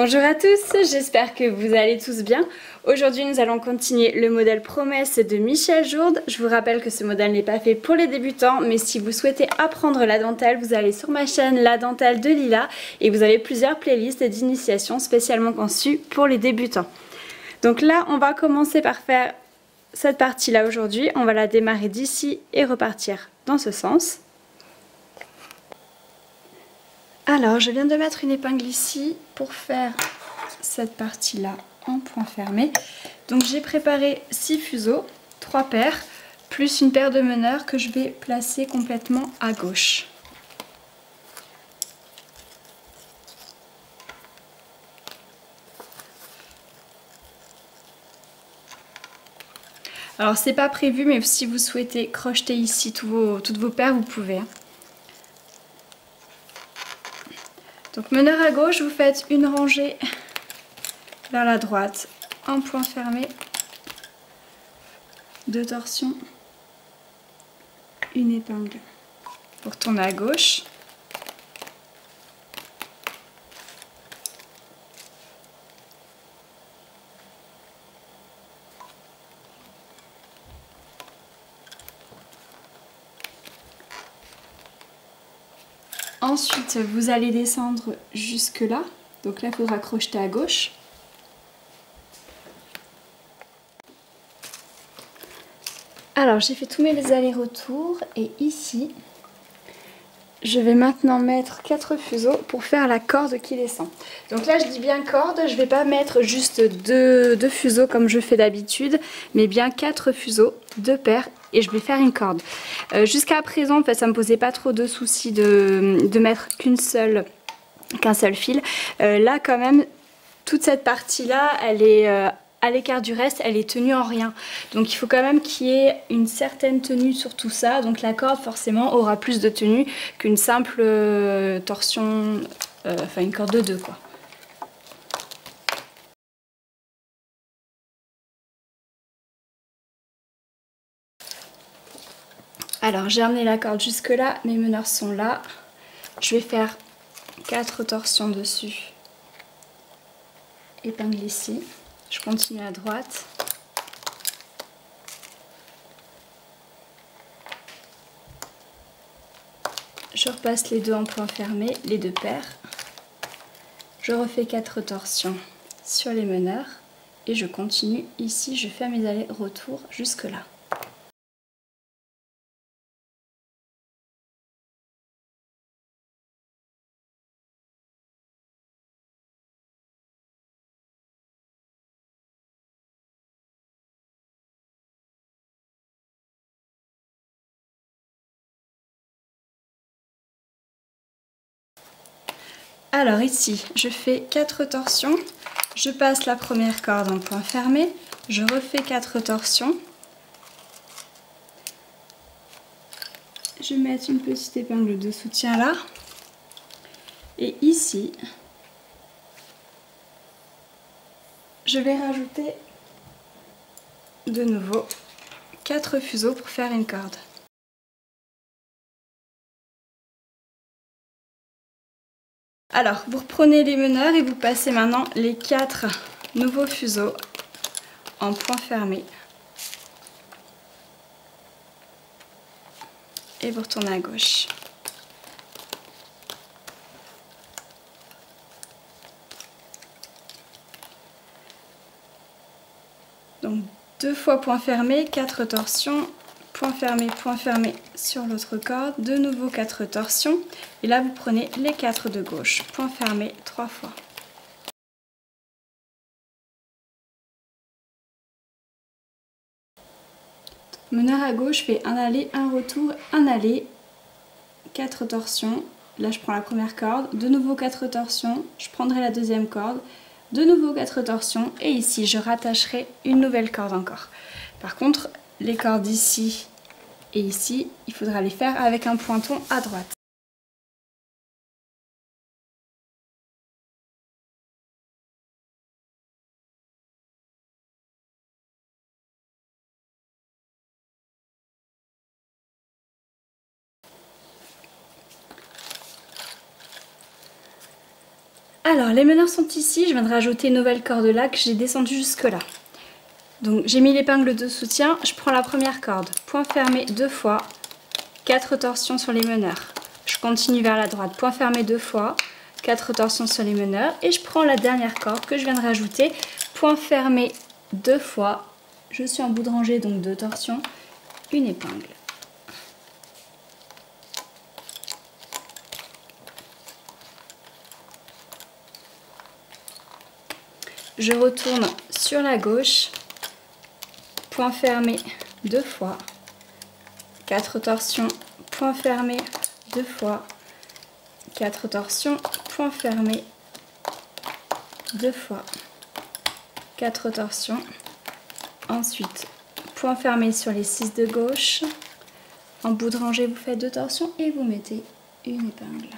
Bonjour à tous, j'espère que vous allez tous bien. Aujourd'hui nous allons continuer le modèle Promesse de Michel Jourde. Je vous rappelle que ce modèle n'est pas fait pour les débutants, mais si vous souhaitez apprendre la dentelle, vous allez sur ma chaîne La Dentelle de Lila et vous avez plusieurs playlists d'initiation spécialement conçues pour les débutants. Donc là on va commencer par faire cette partie là aujourd'hui, on va la démarrer d'ici et repartir dans ce sens. Alors, je viens de mettre une épingle ici pour faire cette partie-là en point fermé. Donc, j'ai préparé 6 fuseaux, 3 paires, plus une paire de meneurs que je vais placer complètement à gauche. Alors, c'est pas prévu, mais si vous souhaitez crocheter ici toutes vos paires, vous pouvez. Donc meneur à gauche, vous faites une rangée vers la droite, un point fermé, 2 torsions, une épingle. Vous retournez à gauche. Ensuite, vous allez descendre jusque là. Donc là, il faudra crocheter à gauche. Alors, j'ai fait tous mes allers-retours et ici, je vais maintenant mettre 4 fuseaux pour faire la corde qui descend. Donc là, je dis bien corde, je ne vais pas mettre juste deux fuseaux comme je fais d'habitude, mais bien 4 fuseaux, 2 paires, et je vais faire une corde. Jusqu'à présent, en fait, ça ne me posait pas trop de soucis de mettre qu'un seul fil. Là, quand même, toute cette partie-là, elle est à l'écart du reste, elle est tenue en rien. Donc il faut quand même qu'il y ait une certaine tenue sur tout ça. Donc la corde, forcément, aura plus de tenue qu'une simple torsion, enfin une corde de 2, quoi. Alors j'ai amené la corde jusque là, mes meneurs sont là. Je vais faire 4 torsions dessus. Épingle ici. Je continue à droite. Je repasse les deux en point fermé, les 2 paires. Je refais 4 torsions sur les meneurs et je continue ici, je fais mes allers-retours jusque là. Alors ici, je fais 4 torsions, je passe la première corde en point fermé, je refais 4 torsions, je vais mettre une petite épingle de soutien là, et ici, je vais rajouter de nouveau 4 fuseaux pour faire une corde. Alors, vous reprenez les meneurs et vous passez maintenant les 4 nouveaux fuseaux en point fermé. Et vous retournez à gauche. Donc 2 fois point fermé, 4 torsions, point fermé sur l'autre corde, de nouveau 4 torsions. Et là vous prenez les 4 de gauche, point fermé 3 fois. Meneur à gauche fait un aller, un retour, un aller, 4 torsions. Là je prends la première corde, de nouveau 4 torsions, je prendrai la deuxième corde, de nouveau 4 torsions et ici je rattacherai une nouvelle corde encore. Par contre, les cordes ici et ici, il faudra les faire avec un pointon à droite. Alors les meneurs sont ici, je viens de rajouter une nouvelle corde là que j'ai descendue jusque là. Donc j'ai mis l'épingle de soutien, je prends la première corde, point fermé 2 fois, 4 torsions sur les meneurs. Je continue vers la droite, point fermé 2 fois, 4 torsions sur les meneurs et je prends la dernière corde que je viens de rajouter, point fermé 2 fois, je suis en bout de rangée donc 2 torsions, une épingle. Je retourne sur la gauche, point fermé 2 fois, 4 torsions, point fermé 2 fois, 4 torsions, point fermé 2 fois, 4 torsions, ensuite point fermé sur les 6 de gauche, en bout de rangée vous faites 2 torsions et vous mettez une épingle.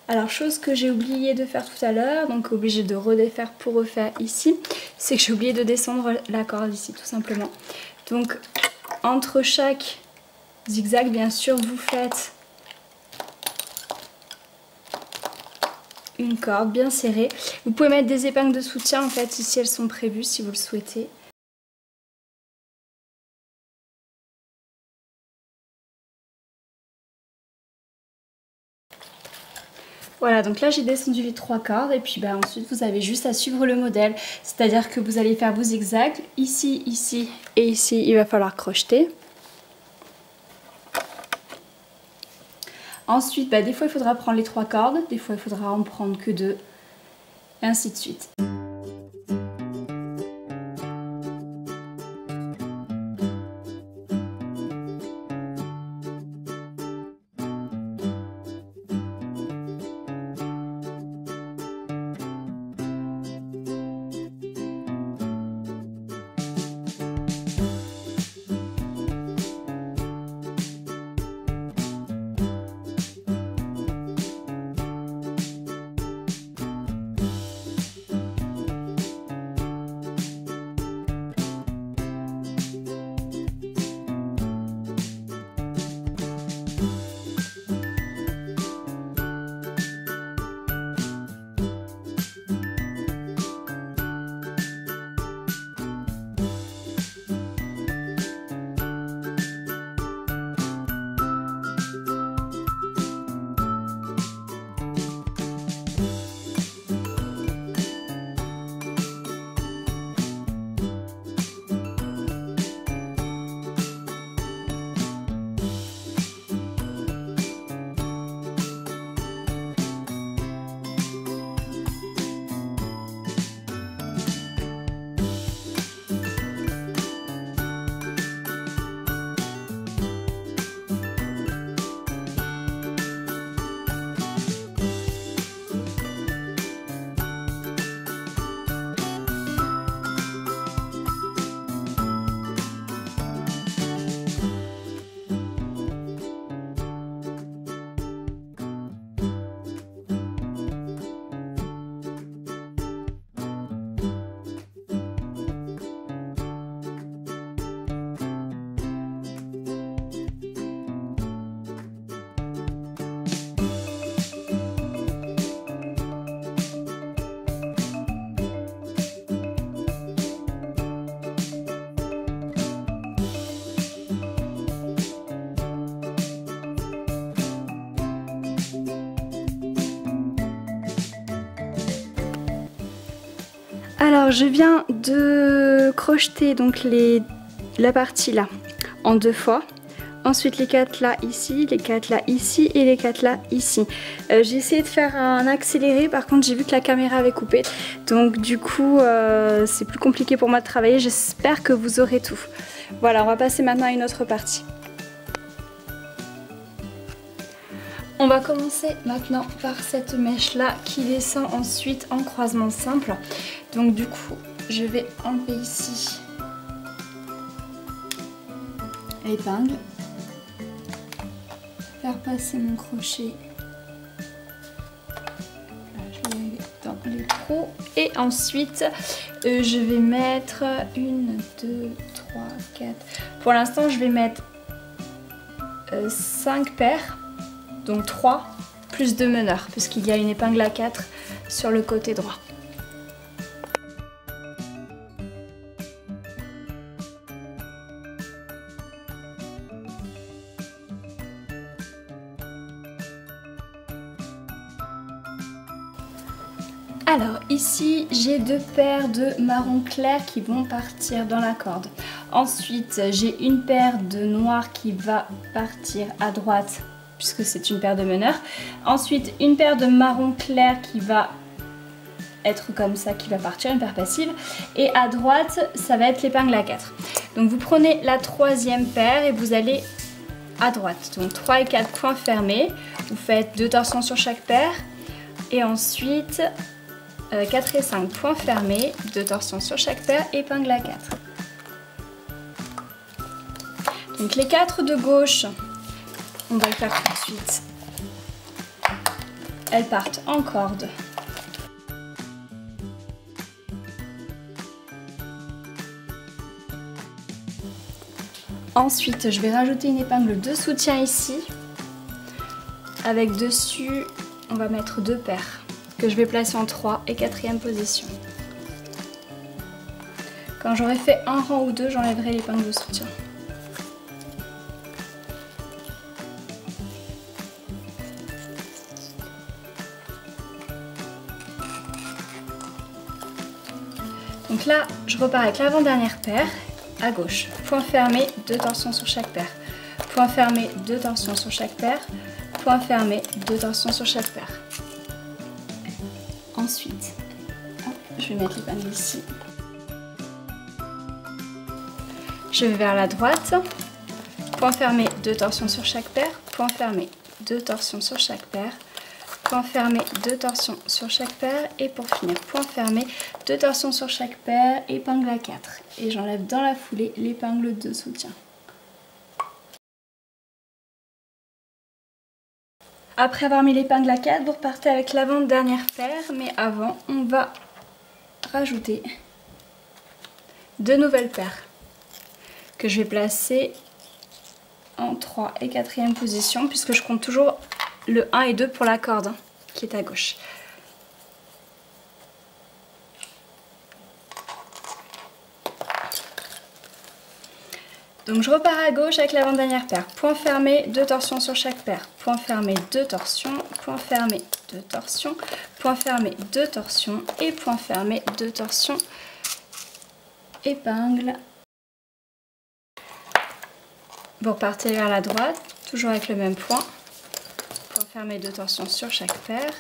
Alors chose que j'ai oublié de faire tout à l'heure, donc obligé de redéfaire pour refaire ici, c'est que j'ai oublié de descendre la corde ici tout simplement. Donc entre chaque zigzag bien sûr vous faites une corde bien serrée. Vous pouvez mettre des épingles de soutien en fait, ici elles sont prévues si vous le souhaitez. Voilà, donc là j'ai descendu les 3 cordes et puis ensuite vous avez juste à suivre le modèle. C'est-à-dire que vous allez faire vos zigzags, ici, ici et ici, il va falloir crocheter. Ensuite, des fois il faudra prendre les 3 cordes, des fois il faudra en prendre que 2, et ainsi de suite. Alors je viens de crocheter donc la partie là en 2 fois. Ensuite les 4 là ici, les 4 là ici et les 4 là ici. J'ai essayé de faire un accéléré, par contre j'ai vu que la caméra avait coupé. Donc du coup c'est plus compliqué pour moi de travailler, j'espère que vous aurez tout. Voilà, on va passer maintenant à une autre partie. On va commencer maintenant par cette mèche là qui descend ensuite en croisement simple. Donc du coup je vais enlever ici l'épingle, faire passer mon crochet là, je vais aller dans les trous et ensuite je vais mettre 1, 2, 3, 4, pour l'instant je vais mettre 5 paires. Donc 3 plus de meneur puisqu'il y a une épingle à 4 sur le côté droit. Alors ici j'ai 2 paires de marron clair qui vont partir dans la corde. Ensuite j'ai une paire de noir qui va partir à droite puisque c'est une paire de meneurs. Ensuite une paire de marron clair qui va être comme ça, qui va partir, une paire passive. Et à droite ça va être l'épingle à 4. Donc vous prenez la 3e paire et vous allez à droite. Donc 3 et 4 points fermés. Vous faites 2 torsions sur chaque paire. Et ensuite 4 et 5 points fermés, 2 torsions sur chaque paire, épingle à 4. Donc les 4 de gauche, on va le faire tout de suite. Elles partent en corde. Ensuite, je vais rajouter une épingle de soutien ici. Avec dessus, on va mettre 2 paires. Que je vais placer en 3 et 4e position. Quand j'aurai fait un rang ou 2, j'enlèverai l'épingle de soutien. Donc là, je repars avec l'avant-dernière paire à gauche. Point fermé, 2 torsions sur chaque paire. Point fermé, 2 torsions sur chaque paire. Point fermé, 2 torsions sur chaque paire. Ensuite, hop, je vais mettre l'épingle ici. Je vais vers la droite. Point fermé, 2 torsions sur chaque paire. Point fermé, 2 torsions sur chaque paire. Point fermé, 2 torsions sur chaque paire. Et pour finir, point fermé, 2 torsions sur chaque paire, épingle à 4. Et j'enlève dans la foulée l'épingle de soutien. Après avoir mis l'épingle à 4, vous repartez avec l'avant-dernière paire, mais avant, on va rajouter 2 nouvelles paires que je vais placer en 3 et 4e position, puisque je compte toujours le 1 et 2 pour la corde hein, qui est à gauche. Donc je repars à gauche avec l'avant-dernière paire. Point fermé, 2 torsions sur chaque paire. Point fermé, 2 torsions. Point fermé, 2 torsions. Point fermé, 2 torsions. Et point fermé, 2 torsions. Épingle. Vous repartez vers la droite, toujours avec le même point. Point fermé, 2 torsions sur chaque paire.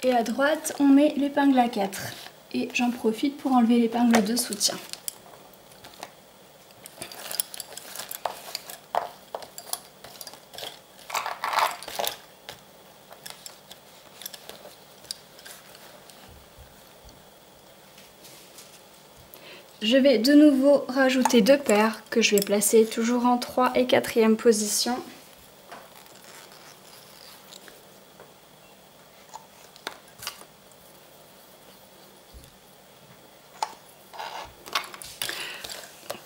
Et à droite, on met l'épingle à 4. Et j'en profite pour enlever l'épingle de soutien. Je vais de nouveau rajouter 2 paires que je vais placer toujours en 3 et 4e position.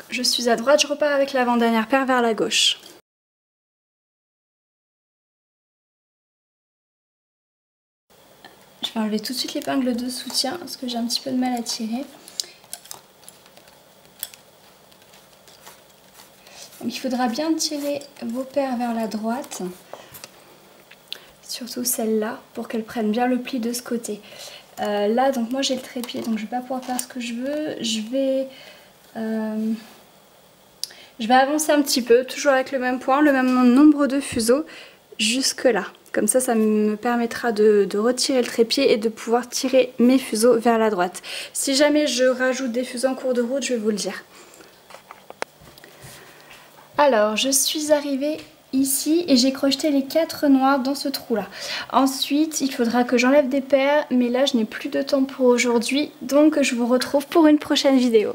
Je suis à droite, je repars avec l'avant-dernière paire vers la gauche. Je vais enlever tout de suite l'épingle de soutien parce que j'ai un petit peu de mal à tirer. Donc il faudra bien tirer vos paires vers la droite, surtout celle-là, pour qu'elle prenne bien le pli de ce côté. Là, donc moi j'ai le trépied, donc je ne vais pas pouvoir faire ce que je veux. Je vais avancer un petit peu, toujours avec le même point, le même nombre de fuseaux, jusque là. Comme ça me permettra de retirer le trépied et de pouvoir tirer mes fuseaux vers la droite. Si jamais je rajoute des fuseaux en cours de route, je vais vous le dire. Alors, je suis arrivée ici et j'ai crocheté les 4 noirs dans ce trou-là. Ensuite, il faudra que j'enlève des paires, mais là, je n'ai plus de temps pour aujourd'hui, donc je vous retrouve pour une prochaine vidéo.